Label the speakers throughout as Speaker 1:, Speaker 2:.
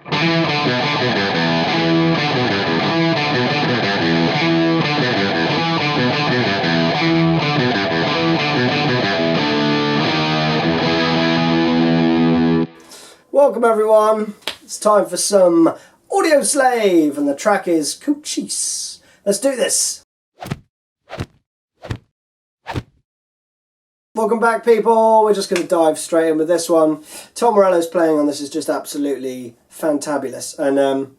Speaker 1: Welcome everyone, it's time for some Audioslave and the track is Cochise. Let's do this! Welcome back people, we're just going to dive straight in with this one. Tom Morello's playing on this is just absolutely fantabulous, and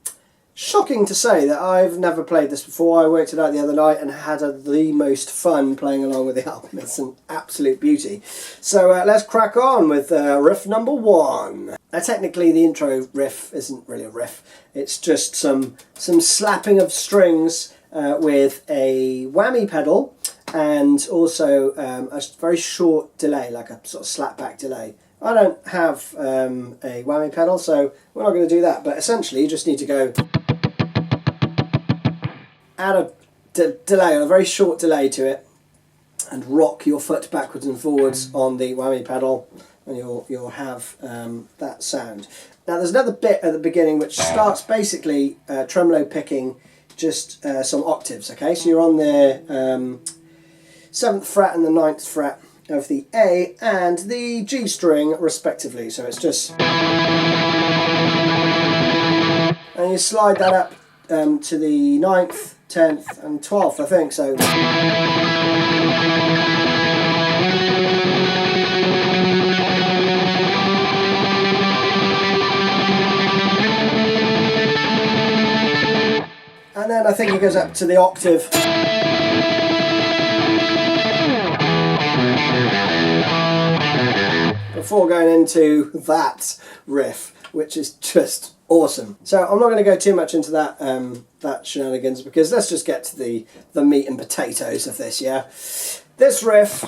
Speaker 1: shocking to say that I've never played this before. I worked it out the other night and had the most fun playing along with the album. It's an absolute beauty. So let's crack on with riff number 1. Now technically the intro riff isn't really a riff, it's just some slapping of strings with a whammy pedal and also a very short delay, like a sort of slap back delay. I don't have a whammy pedal, so we're not going to do that, but essentially you just need to go add a delay, a very short delay to it, and rock your foot backwards and forwards on the whammy pedal, and you'll have that sound. Now there's another bit at the beginning which starts basically tremolo picking just some octaves, okay? So you're on the 7th fret and the 9th fret of the A and the G string respectively, so it's just, and you slide that up to the 9th, 10th and 12th, I think, so and then I think it goes up to the octave before going into that riff, which is just awesome. So I'm not going to go too much into that that shenanigans, because let's just get to the meat and potatoes of this, yeah? This riff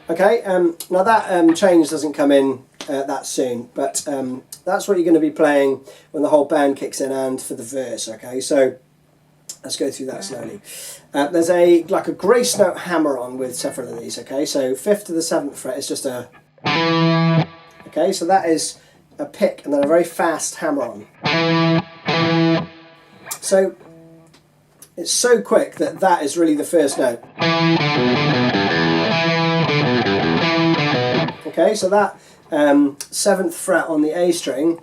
Speaker 1: okay, now that change doesn't come in that soon, but that's what you're going to be playing when the whole band kicks in and for the verse, okay? So let's go through that slowly. There's like a grace note hammer on with several of these, okay? So 5th to the 7th fret is just a, okay, so that is a pick and then a very fast hammer on. So it's so quick that that is really the first note. Okay, so that 7th fret on the A string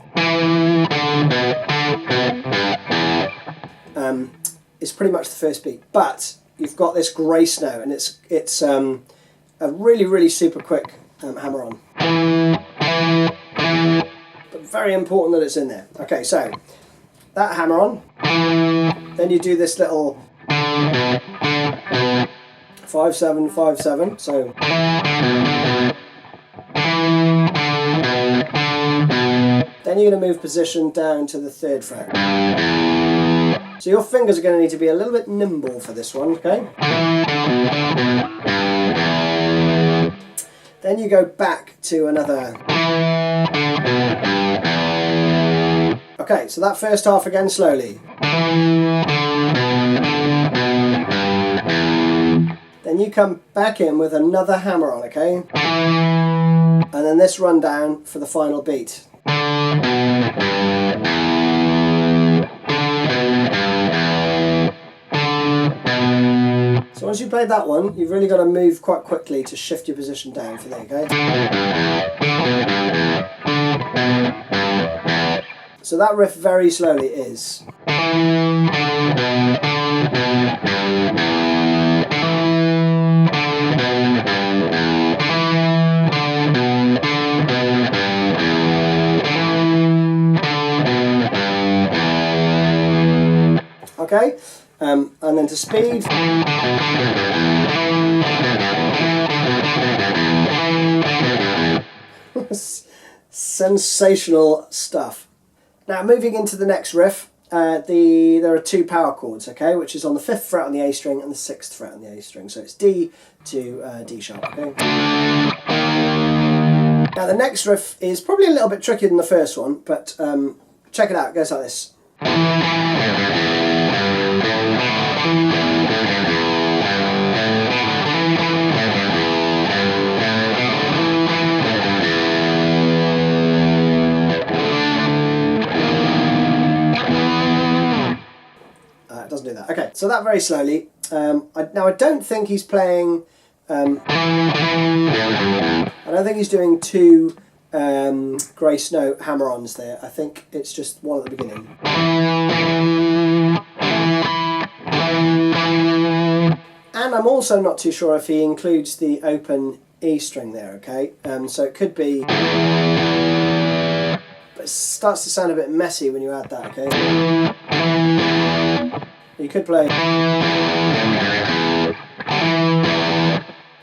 Speaker 1: is pretty much the first beat, but you've got this grace note, and it's a really super quick hammer on, but very important that it's in there. Okay, so that hammer on, then you do this little 5/7 5/7, so then you're going to move position down to the 3rd fret. So your fingers are going to need to be a little bit nimble for this one, okay? Then you go back to another. Okay, so that first half again slowly. Then you come back in with another hammer on, okay? And then this run down for the final beat. So once you've played that one, you've really got to move quite quickly to shift your position down for that, okay? So that riff very slowly is. Okay, and then to speed. Sensational stuff. Now moving into the next riff, there are 2 power chords, okay, which is on the 5th fret on the A string and the 6th fret on the A string. So it's D to D sharp, okay. Now the next riff is probably a little bit trickier than the first one, but check it out, it goes like this. It doesn't do that. Okay, so that very slowly. Now I don't think he's playing. I don't think he's doing two grace note hammer-ons there. I think it's just one at the beginning. And I'm also not too sure if he includes the open E string there, okay? So it could be... But it starts to sound a bit messy when you add that, okay? You could play...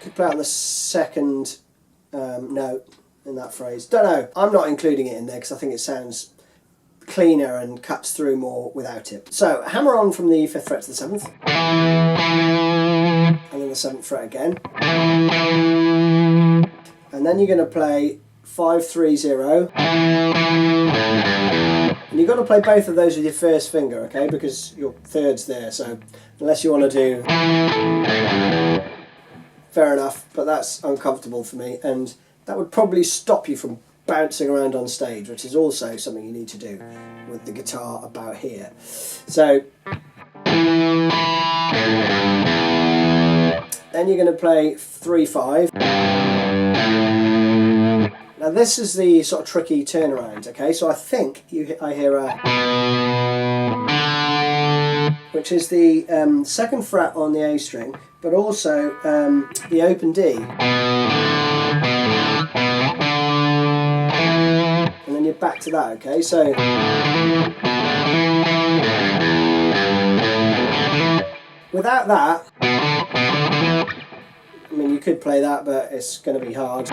Speaker 1: Could play on the second note in that phrase. Don't know. I'm not including it in there because I think it sounds cleaner and cuts through more without it. So hammer on from the 5th fret to the 7th, and then the 7th fret again, and then you're going to play 5, 3, 0, and you've got to play both of those with your first finger, okay, because your third's there, so unless you want to do... Fair enough, but that's uncomfortable for me, and that would probably stop you from bouncing around on stage, which is also something you need to do with the guitar about here. So then you're going to play 3, 5. Now this is the sort of tricky turnaround, okay? So I think I hear a... which is the 2nd fret on the A string, but also the open D. And then you're back to that, okay? So without that, I mean, you could play that, but it's going to be hard.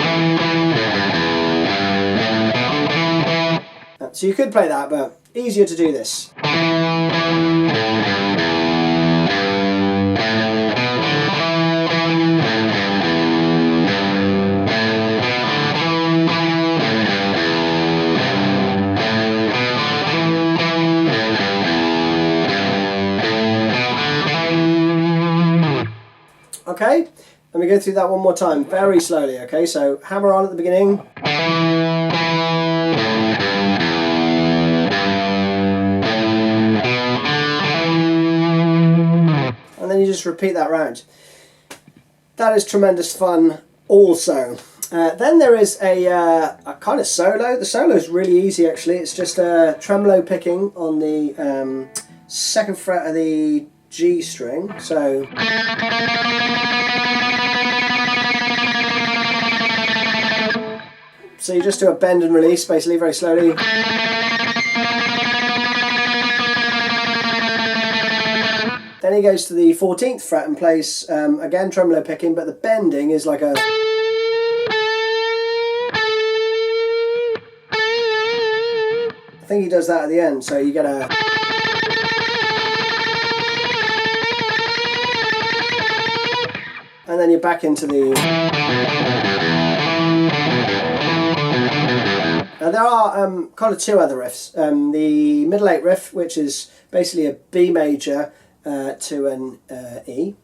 Speaker 1: So you could play that, but easier to do this. Okay, let me go through that one more time, very slowly, okay? So hammer on at the beginning. And then you just repeat that round. That is tremendous fun also. Then there is a kind of solo. The solo is really easy actually. It's just a tremolo picking on the 2nd fret of the G string. So you just do a bend and release basically very slowly. Then he goes to the 14th fret and plays again tremolo picking, but the bending is like a... I think he does that at the end, so you get a... And then you're back into the... Now there are kind of two other riffs. The middle 8 riff, which is basically a B major to an E.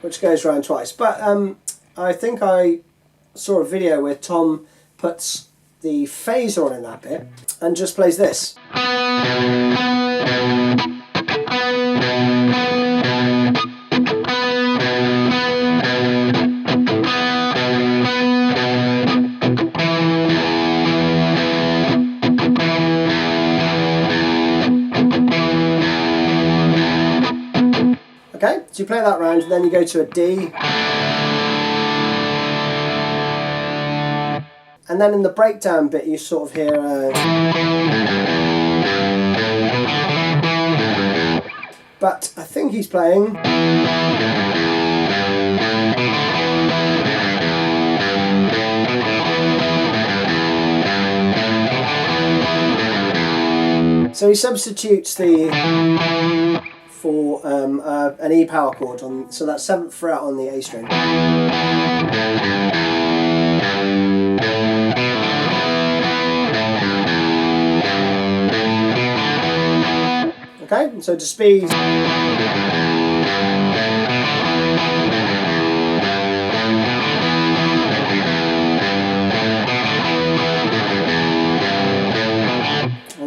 Speaker 1: Which goes round twice, but I think I saw a video where Tom puts the phaser on in that bit and just plays this. Okay, so you play that round and then you go to a D. And then in the breakdown bit you sort of hear but I think he's playing so he substitutes the for an E power chord on, so that's 7th fret on the A string. Okay, so to speed. And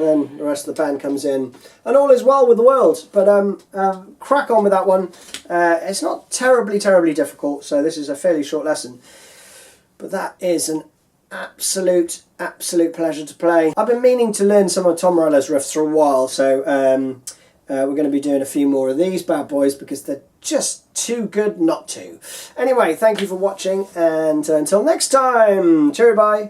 Speaker 1: then the rest of the band comes in, and all is well with the world. But crack on with that one. It's not terribly difficult, so this is a fairly short lesson. But that is an absolute pleasure to play. I've been meaning to learn some of Tom Morello's riffs for a while, so we're going to be doing a few more of these bad boys because they're just too good not to. Anyway, thank you for watching, and until next time, cheerio, bye.